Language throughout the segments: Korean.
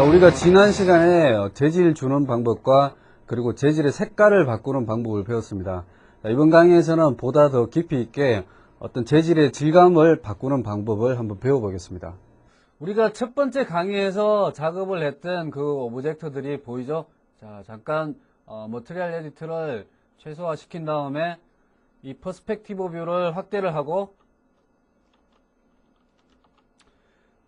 우리가 지난 시간에 재질 주는 방법과 그리고 재질의 색깔을 바꾸는 방법을 배웠습니다. 이번 강의에서는 보다 더 깊이 있게 어떤 재질의 질감을 바꾸는 방법을 한번 배워보겠습니다. 우리가 첫 번째 강의에서 작업을 했던 그 오브젝트들이 보이죠? 자, 잠깐 머티리얼 에디트를 최소화 시킨 다음에 이 퍼스펙티브 뷰를 확대를 하고,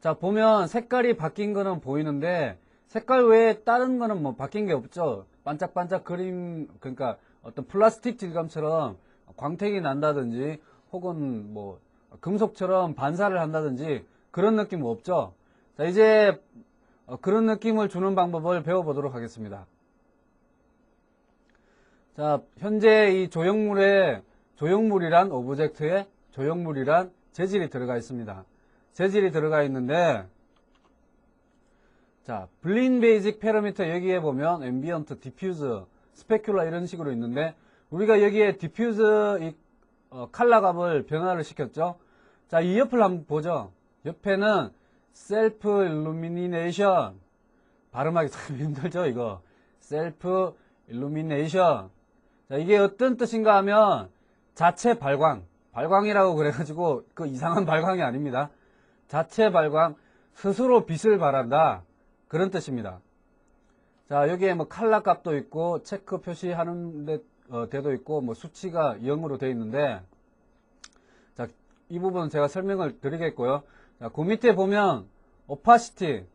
자, 보면 색깔이 바뀐 거는 보이는데 색깔 외에 다른 거는 뭐 바뀐 게 없죠. 반짝반짝 그림, 그러니까 어떤 플라스틱 질감처럼 광택이 난다든지 혹은 뭐 금속처럼 반사를 한다든지 그런 느낌은 없죠. 자, 이제 그런 느낌을 주는 방법을 배워보도록 하겠습니다. 자, 현재 이 조형물이란 오브젝트에 조형물이란 재질이 들어가 있습니다. 재질이 들어가 있는데, 자, 블린 베이직 패러미터 여기에 보면 앰비언트, 디퓨즈, 스페큘라 이런 식으로 있는데, 우리가 여기에 디퓨즈 이 컬러 값을 변화를 시켰죠. 자, 이 옆을 한번 보죠. 옆에는 셀프 일루미네이션, 발음하기 참 힘들죠, 이거. 셀프 일루미네이션. 자, 이게 어떤 뜻인가 하면 자체 발광, 발광이라고 그래가지고 그 이상한 발광이 아닙니다. 자체 발광, 스스로 빛을 발한다, 그런 뜻입니다. 자, 여기에 뭐 컬러 값도 있고 체크 표시하는 데도 있고 뭐 수치가 0으로 되어 있는데, 자, 이 부분은 제가 설명을 드리겠고요. 자, 그 밑에 보면 오파시티라고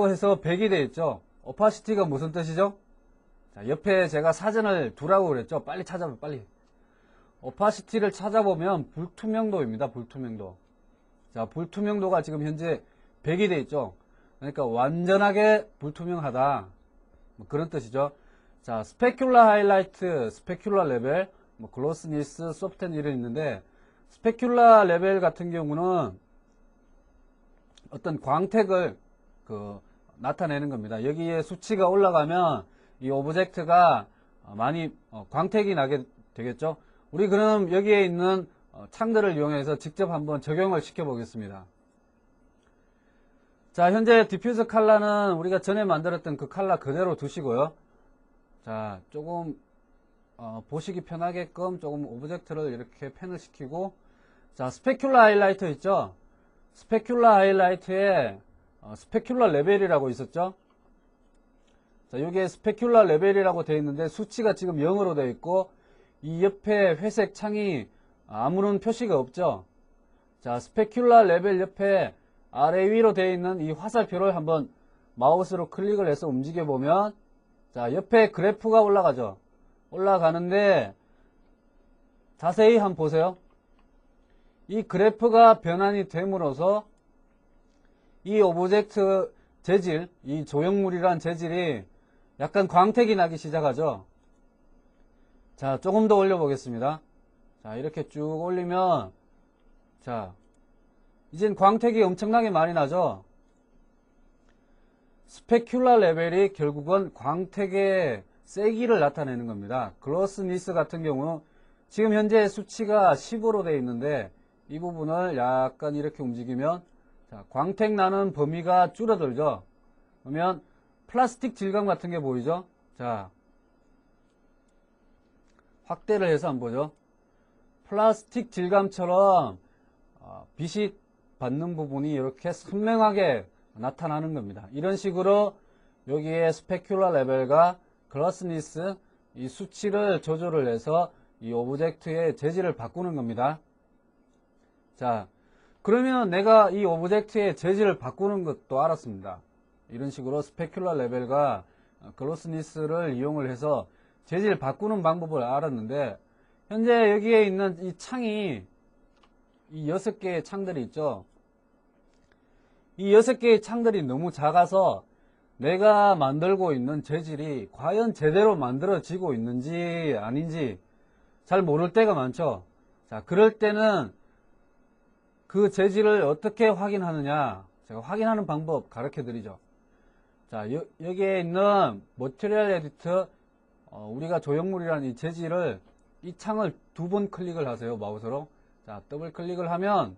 해서 100이 되어 있죠. 오파시티가 무슨 뜻이죠? 자, 옆에 제가 사전을 두라고 그랬죠. 빨리 찾아봐, 빨리. 오파시티를 찾아보면 불투명도입니다. 불투명도. 자, 불투명도가 지금 현재 100이 되어 있죠. 그러니까 완전하게 불투명하다, 뭐 그런 뜻이죠. 자, 스페큘라 하이라이트, 스페큘라 레벨, 뭐 글로스니스, 소프트한 이런 있는데, 스페큘라 레벨 같은 경우는 어떤 광택을 나타내는 겁니다. 여기에 수치가 올라가면 이 오브젝트가 많이 광택이 나게 되겠죠. 우리 그럼 여기에 있는 창들을 이용해서 직접 한번 적용을 시켜 보겠습니다. 자, 현재 디퓨즈 컬러는 우리가 전에 만들었던 그 컬러 그대로 두시고요. 자, 조금 보시기 편하게끔 조금 오브젝트를 이렇게 펜을 시키고, 자, 스페큘라 하이라이트 있죠. 스페큘라 하이라이트에 스페큘라 레벨이라고 있었죠. 자, 여기에 스페큘라 레벨이라고 되어 있는데 수치가 지금 0으로 되어 있고, 이 옆에 회색 창이 아무런 표시가 없죠. 자, 스페큘라 레벨 옆에 아래 위로 되어 있는 이 화살표를 한번 마우스로 클릭을 해서 움직여 보면, 자, 옆에 그래프가 올라가죠. 올라가는데 자세히 한번 보세요. 이 그래프가 변환이 됨으로써 이 오브젝트 재질, 이 조형물이란 재질이 약간 광택이 나기 시작하죠. 자, 조금 더 올려 보겠습니다. 자, 이렇게 쭉 올리면, 자, 이젠 광택이 엄청나게 많이 나죠. 스페큘라 레벨이 결국은 광택의 세기를 나타내는 겁니다. 글로스니스 같은 경우는 지금 현재 수치가 10으로 되어 있는데, 이 부분을 약간 이렇게 움직이면, 자, 광택 나는 범위가 줄어들죠. 그러면 플라스틱 질감 같은 게 보이죠. 자, 확대를 해서 한번 보죠. 플라스틱 질감처럼 빛이 받는 부분이 이렇게 선명하게 나타나는 겁니다. 이런 식으로 여기에 스페큘라 레벨과 글로스니스, 이 수치를 조절을 해서 이 오브젝트의 재질을 바꾸는 겁니다. 자, 그러면 내가 이 오브젝트의 재질을 바꾸는 것도 알았습니다. 이런 식으로 스페큘라 레벨과 글로스니스를 이용을 해서 재질 바꾸는 방법을 알았는데, 현재 여기에 있는 이 창이, 이 6개의 창들이 있죠. 이 6개의 창들이 너무 작아서 내가 만들고 있는 재질이 과연 제대로 만들어지고 있는지 아닌지 잘 모를 때가 많죠. 자, 그럴 때는 그 재질을 어떻게 확인하느냐, 제가 확인하는 방법 가르쳐 드리죠. 자, 여기에 있는 머티리얼 에디터, 우리가 조형물이라는 이 재질을, 이 창을 2번 클릭을 하세요, 마우스로. 자, 더블 클릭을 하면,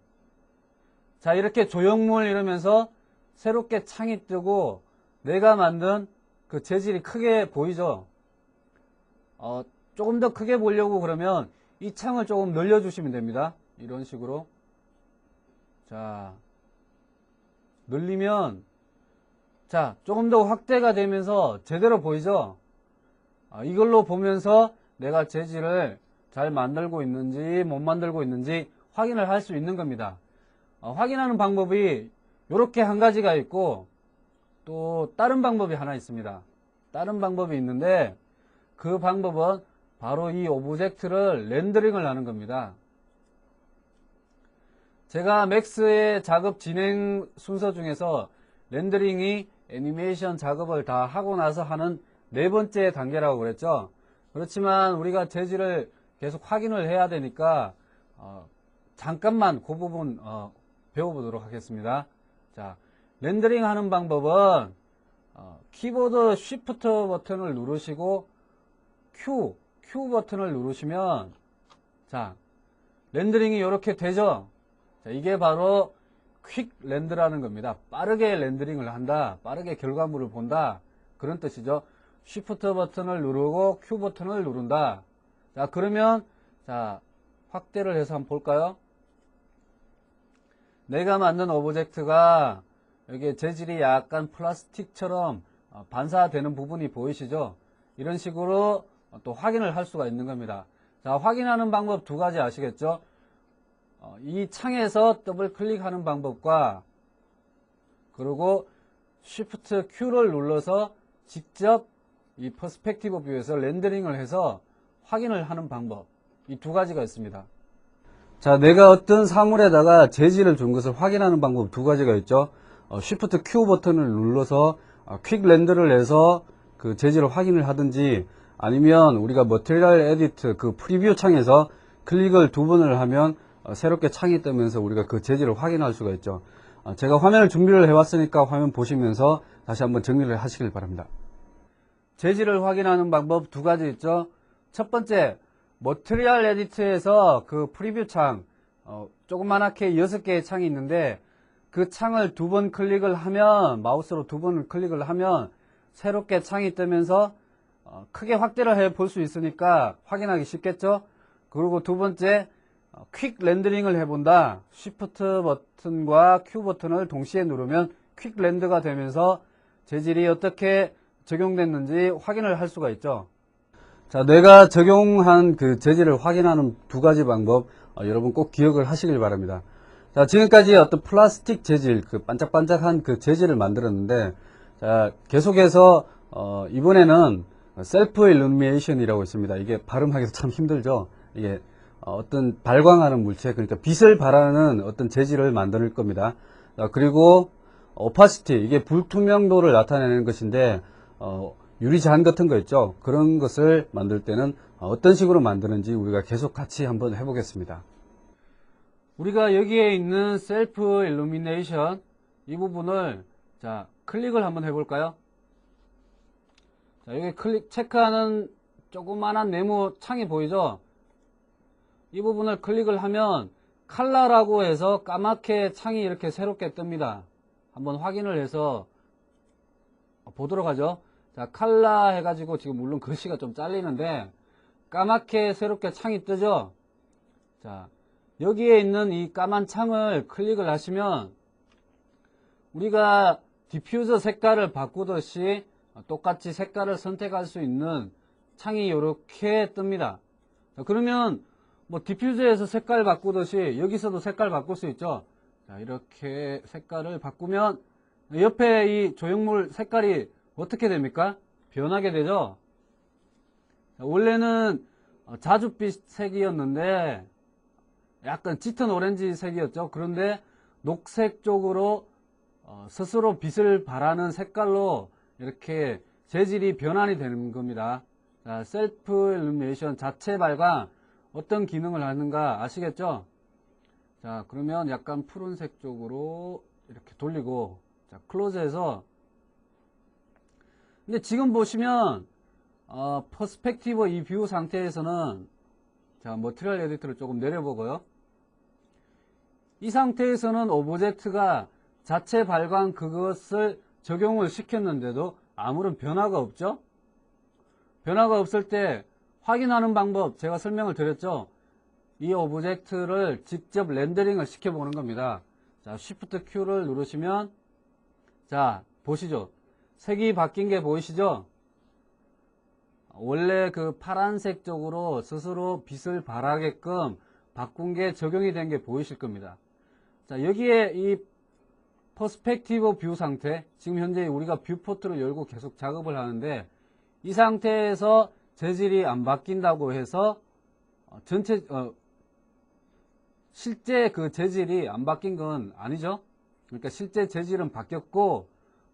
자, 이렇게 조형물 이러면서 새롭게 창이 뜨고, 내가 만든 그 재질이 크게 보이죠? 조금 더 크게 보려고 그러면 이 창을 조금 늘려주시면 됩니다. 이런 식으로. 자, 늘리면, 자, 조금 더 확대가 되면서 제대로 보이죠? 이걸로 보면서 내가 재질을 잘 만들고 있는지 못 만들고 있는지 확인을 할 수 있는 겁니다. 확인하는 방법이 이렇게 한 가지가 있고 또 다른 방법이 하나 있습니다. 다른 방법이 있는데 그 방법은 바로 이 오브젝트를 렌더링을 하는 겁니다. 제가 맥스의 작업 진행 순서 중에서 렌더링이 애니메이션 작업을 다 하고 나서 하는 네 번째 단계라고 그랬죠. 그렇지만 우리가 재질을 계속 확인을 해야 되니까 잠깐만 그 부분 배워보도록 하겠습니다. 자, 렌더링 하는 방법은 키보드 Shift 버튼을 누르시고 Q 버튼을 누르시면 자, 렌더링이 이렇게 되죠. 자, 이게 바로 퀵 렌더라는 겁니다. 빠르게 렌더링을 한다, 빠르게 결과물을 본다, 그런 뜻이죠. Shift 버튼을 누르고 Q 버튼을 누른다. 자, 그러면 자, 확대를 해서 한번 볼까요? 내가 만든 오브젝트가 여기 재질이 약간 플라스틱처럼 반사되는 부분이 보이시죠? 이런 식으로 또 확인을 할 수가 있는 겁니다. 자, 확인하는 방법 두 가지 아시겠죠? 이 창에서 더블 클릭하는 방법과 그리고 Shift Q를 눌러서 직접 이 퍼스펙티브 뷰에서 렌더링을 해서 확인을 하는 방법, 이 두 가지가 있습니다. 자, 내가 어떤 사물에다가 재질을 준 것을 확인하는 방법 두 가지가 있죠. Shift Q 버튼을 눌러서 퀵 렌더를 해서 그 재질을 확인을 하든지, 아니면 우리가 머티리얼 에디트 그 프리뷰 창에서 클릭을 두 번을 하면 새롭게 창이 뜨면서 우리가 그 재질을 확인할 수가 있죠. 제가 화면을 준비를 해왔으니까 화면 보시면서 다시 한번 정리를 하시길 바랍니다. 재질을 확인하는 방법 두 가지 있죠. 첫 번째, 머티리얼 에디트에서 그 프리뷰 창, 조그만하게 6개의 창이 있는데 그 창을 두 번 클릭을 하면, 마우스로 두 번 클릭을 하면 새롭게 창이 뜨면서 크게 확대를 해 볼 수 있으니까 확인하기 쉽겠죠. 그리고 두 번째, 퀵 렌더링을 해본다. Shift 버튼과 Q 버튼을 동시에 누르면 퀵 렌더가 되면서 재질이 어떻게 적용됐는지 확인을 할 수가 있죠. 자, 내가 적용한 그 재질을 확인하는 두 가지 방법, 여러분 꼭 기억을 하시길 바랍니다. 자, 지금까지 어떤 플라스틱 재질, 그 반짝반짝한 그 재질을 만들었는데, 자, 계속해서 이번에는 셀프 일루미네이션이라고 있습니다. 이게 발음하기도 참 힘들죠. 이게 어떤 발광하는 물체, 그러니까 빛을 발하는 어떤 재질을 만들 겁니다. 자, 그리고 오파시티, 이게 불투명도를 나타내는 것인데 유리잔 같은 거 있죠. 그런 것을 만들 때는 어떤 식으로 만드는지 우리가 계속 같이 한번 해보겠습니다. 우리가 여기에 있는 셀프 일루미네이션 이 부분을 자, 클릭을 한번 해볼까요? 자, 여기 클릭 체크하는 조그만한 네모 창이 보이죠? 이 부분을 클릭을 하면 칼라라고 해서 까맣게 창이 이렇게 새롭게 뜹니다. 한번 확인을 해서 보도록 하죠. 자, 칼라 해가지고 지금 물론 글씨가 좀 잘리는데 까맣게 새롭게 창이 뜨죠. 자, 여기에 있는 이 까만 창을 클릭을 하시면 우리가 디퓨저 색깔을 바꾸듯이 똑같이 색깔을 선택할 수 있는 창이 이렇게 뜹니다. 자, 그러면 뭐 디퓨저에서 색깔 바꾸듯이 여기서도 색깔 바꿀 수 있죠. 자, 이렇게 색깔을 바꾸면 옆에 이 조형물 색깔이 어떻게 됩니까? 변하게 되죠. 자, 원래는 자줏빛 색이었는데 약간 짙은 오렌지 색이었죠. 그런데 녹색 쪽으로 스스로 빛을 발하는 색깔로 이렇게 재질이 변환이 되는 겁니다. 자, 셀프 일루미네이션 자체 발광 어떤 기능을 하는가 아시겠죠? 자, 그러면 약간 푸른색 쪽으로 이렇게 돌리고, 자, 클로즈해서, 근데 지금 보시면 퍼스펙티브 이 뷰 상태에서는 자, 머티리얼 에디터를 조금 내려보고요. 이 상태에서는 오브젝트가 자체 발광 그것을 적용을 시켰는데도 아무런 변화가 없죠. 변화가 없을 때 확인하는 방법 제가 설명을 드렸죠. 이 오브젝트를 직접 렌더링을 시켜보는 겁니다. 자, Shift Q를 누르시면 자, 보시죠. 색이 바뀐 게 보이시죠? 원래 그 파란색 쪽으로 스스로 빛을 발하게끔 바꾼 게 적용이 된 게 보이실 겁니다. 자, 여기에 이 퍼스펙티브 뷰 상태, 지금 현재 우리가 뷰포트를 열고 계속 작업을 하는데 이 상태에서 재질이 안 바뀐다고 해서 실제 그 재질이 안 바뀐 건 아니죠. 그러니까 실제 재질은 바뀌었고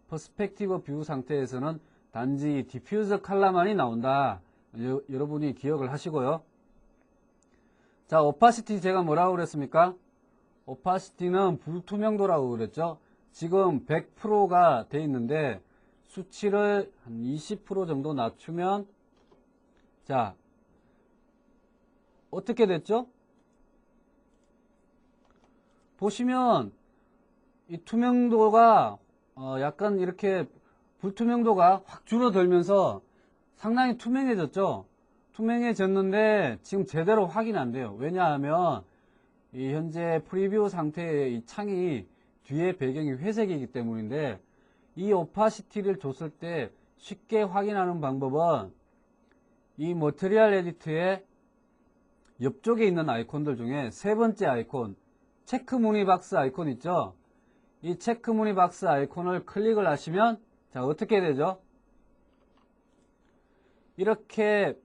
퍼스펙티브 뷰 상태에서는 단지 디퓨저 컬러만이 나온다. 여러분이 기억을 하시고요. 자, 오파시티 제가 뭐라고 그랬습니까? 오파시티는 불투명도라고 그랬죠. 지금 100%가 돼 있는데 수치를 한 20% 정도 낮추면 자, 어떻게 됐죠? 보시면 이 투명도가 약간 이렇게 불투명도가 확 줄어들면서 상당히 투명해졌죠. 투명해졌는데 지금 제대로 확인 안 돼요. 왜냐하면 이 현재 프리뷰 상태의 이 창이 뒤에 배경이 회색이기 때문인데 이 오파시티를 줬을 때 쉽게 확인하는 방법은 이 머티리얼 에디트의 옆쪽에 있는 아이콘들 중에 세 번째 아이콘 체크 무늬 박스 아이콘 있죠. 이 체크 무늬 박스 아이콘을 클릭을 하시면 자, 어떻게 되죠? 이렇게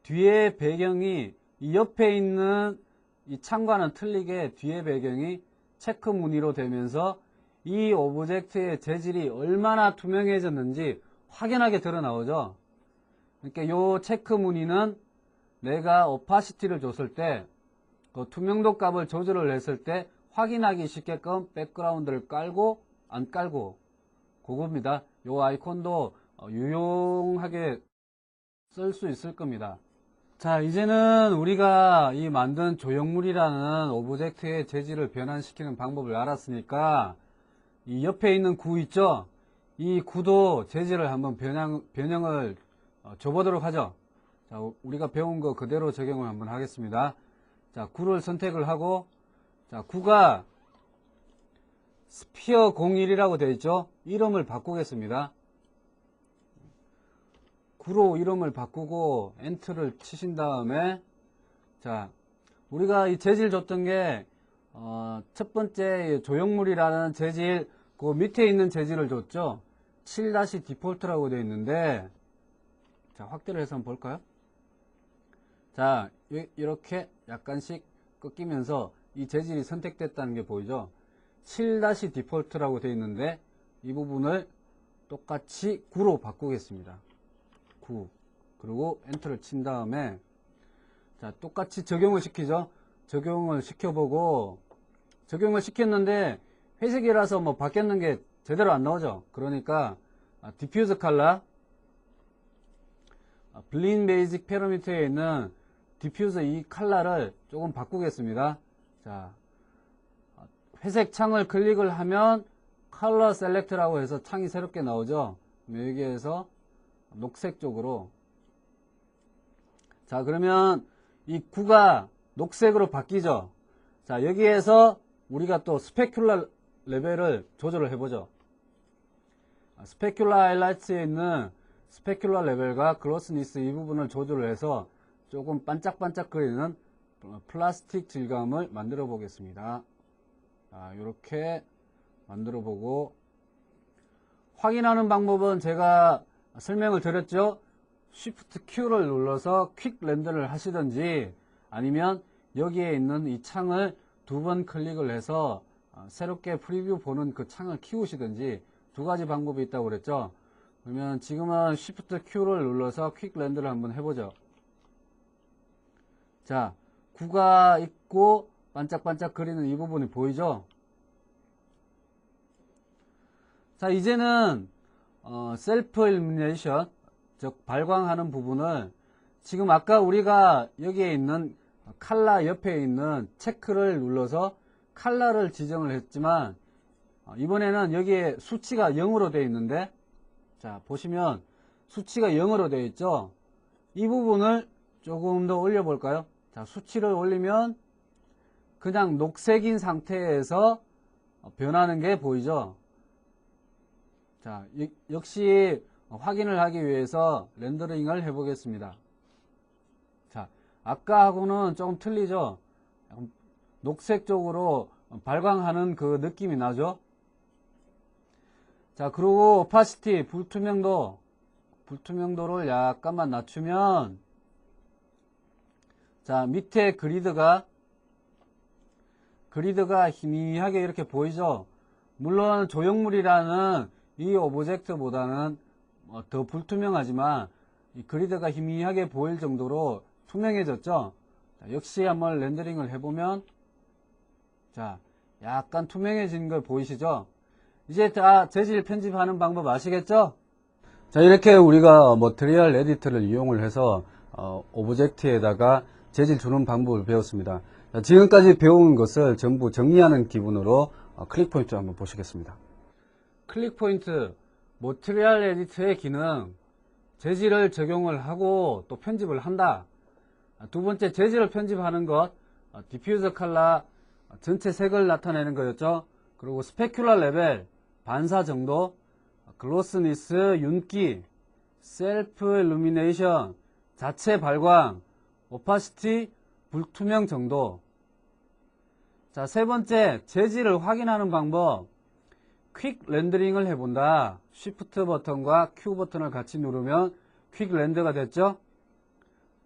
뒤에 배경이 이 옆에 있는 이 창과는 틀리게 뒤에 배경이 체크 무늬로 되면서 이 오브젝트의 재질이 얼마나 투명해졌는지 확연하게 드러나오죠. 그러니까 이 체크 무늬는 내가 오파시티를 줬을 때 그 투명도 값을 조절을 했을 때 확인하기 쉽게끔 백그라운드를 깔고 안 깔고 그겁니다. 이 아이콘도 유용하게 쓸 수 있을 겁니다. 자, 이제는 우리가 이 만든 조형물이라는 오브젝트의 재질을 변환시키는 방법을 알았으니까 이 옆에 있는 구 있죠? 이 구도 재질을 한번 변형을 줘보도록 하죠. 자, 우리가 배운 거 그대로 적용을 한번 하겠습니다. 자, 구를 선택을 하고 자, 구가 스피어 01이라고 되어 있죠? 이름을 바꾸겠습니다. 구로 이름을 바꾸고 엔터를 치신 다음에 자, 우리가 이 재질 줬던 게 첫 번째 조형물이라는 재질 그 밑에 있는 재질을 줬죠. 7-디폴트라고 되어 있는데 자, 확대를 해서 한번 볼까요? 자, 이렇게 약간씩 꺾이면서 이 재질이 선택됐다는 게 보이죠. 7-디폴트라고 되어 있는데 이 부분을 똑같이 9로 바꾸겠습니다. 9 그리고 엔터를 친 다음에 자, 똑같이 적용을 시키죠. 적용을 시켜보고 적용을 시켰는데 회색이라서 뭐 바뀌었는 게 제대로 안 나오죠. 그러니까 디퓨저 컬러 블린 베이직 패러미터에 있는 디퓨저 이 컬러를 조금 바꾸겠습니다. 자, 회색 창을 클릭을 하면 컬러 셀렉트라고 해서 창이 새롭게 나오죠. 여기에서 녹색 쪽으로 자, 그러면 이 구가 녹색으로 바뀌죠. 자, 여기에서 우리가 또 스페큘러 레벨을 조절을 해보죠. 스페큘러 하이라이트에 있는 스페큘러 레벨과 글로스니스 이 부분을 조절을 해서 조금 반짝반짝거리는 플라스틱 질감을 만들어 보겠습니다. 이렇게 만들어 보고 확인하는 방법은 제가 설명을 드렸죠. Shift Q를 눌러서 퀵 렌더를 하시든지 아니면 여기에 있는 이 창을 두 번 클릭을 해서 새롭게 프리뷰 보는 그 창을 키우시든지 두 가지 방법이 있다고 그랬죠. 그러면 지금은 Shift Q를 눌러서 퀵 렌더를 한번 해보죠. 자, 구가 있고 반짝반짝 거리는 이 부분이 보이죠? 자, 이제는 셀프 일루미네이션, 즉 발광하는 부분을 지금 아까 우리가 여기에 있는 컬러 옆에 있는 체크를 눌러서 컬러를 지정을 했지만 이번에는 여기에 수치가 0으로 되어 있는데, 자 보시면 수치가 0으로 되어 있죠. 이 부분을 조금 더 올려 볼까요? 자, 수치를 올리면 그냥 녹색인 상태에서 변하는 게 보이죠. 자, 역시 확인을 하기 위해서 렌더링을 해 보겠습니다. 자, 아까하고는 조금 틀리죠. 녹색 쪽으로 발광하는 그 느낌이 나죠. 자, 그리고 오파시티, 불투명도를 약간만 낮추면, 자, 밑에 그리드가 희미하게 이렇게 보이죠. 물론 조형물이라는 이 오브젝트보다는 더 불투명하지만 이 그리드가 희미하게 보일 정도로 투명해졌죠. 자, 역시 한번 렌더링을 해보면, 자, 약간 투명해진 걸 보이시죠? 이제 다 재질 편집하는 방법 아시겠죠? 자, 이렇게 우리가 머티리얼 에디터를 이용을 해서 오브젝트에다가 재질 주는 방법을 배웠습니다. 자, 지금까지 배운 것을 전부 정리하는 기분으로 클릭 포인트 한번 보시겠습니다. 클릭 포인트, 머티리얼 에디터의 기능, 재질을 적용을 하고 또 편집을 한다. 두 번째, 재질을 편집하는 것, 디퓨저 컬러, 전체 색을 나타내는 거였죠. 그리고 스페큘러 레벨, 반사 정도, 글로스니스, 윤기, 셀프 일루미네이션, 자체 발광, 오파시티, 불투명 정도. 자, 세 번째, 재질을 확인하는 방법. 퀵 렌더링을 해본다. 쉬프트 버튼과 Q 버튼을 같이 누르면 퀵 렌더가 됐죠.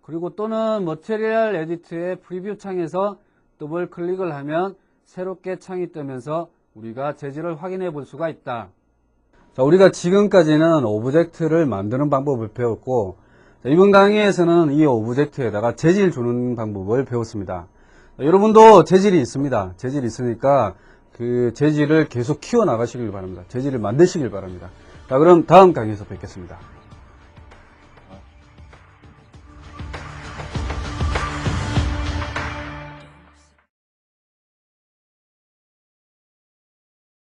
그리고 또는 머티리얼 에디트의 프리뷰 창에서 더블 클릭을 하면 새롭게 창이 뜨면서 우리가 재질을 확인해 볼 수가 있다. 자, 우리가 지금까지는 오브젝트를 만드는 방법을 배웠고, 자, 이번 강의에서는 이 오브젝트에다가 재질 주는 방법을 배웠습니다. 자, 여러분도 재질이 있습니다. 재질이 있으니까 그 재질을 계속 키워 나가시길 바랍니다. 재질을 만드시길 바랍니다. 자, 그럼 다음 강의에서 뵙겠습니다.